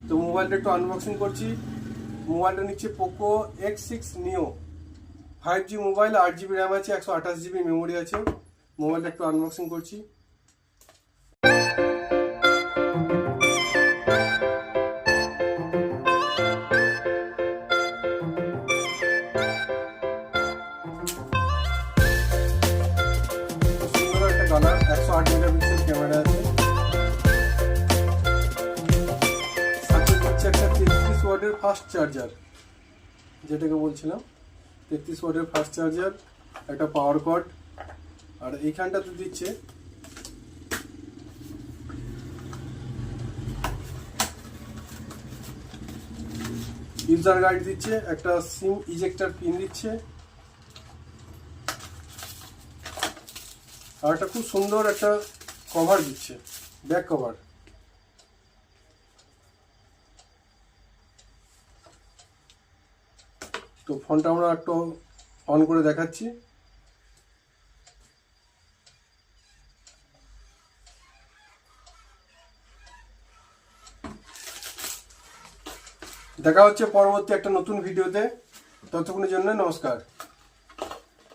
তো মোবাইলটা একটু আনবক্সিং করছি। মোবাইলটা নিচ্ছে পোকো X6 নিও, 5G মোবাইল, 8GB র্যাম আছে, 128GB মেমোরি আছে। মোবাইলটা একটু আনবক্সিং করছি। সুন্দর একটা কালার, 108 মেগাপিক্সেল ক্যামেরা আছে। সাথে দিচ্ছে একটা 33 ওয়াটের ফাস্ট চার্জার, যেটাকে বলছিলাম 33 ওয়াটের ফাস্ট চার্জার, একটা পাওয়ার কর্ড। আর এইখানটাতে দিচ্ছে ইউজার গাইড দিচ্ছে, একটা সিম ইজেক্টর পিন দিচ্ছে, আর একটা খুব সুন্দর একটা কভার দিচ্ছে, ব্যাক কভার। তো ফোনটা আমরা একটু অন করে দেখাচ্ছি। দেখা হচ্ছে পরবর্তী একটা নতুন ভিডিওতে। ততক্ষণের জন্য নমস্কার।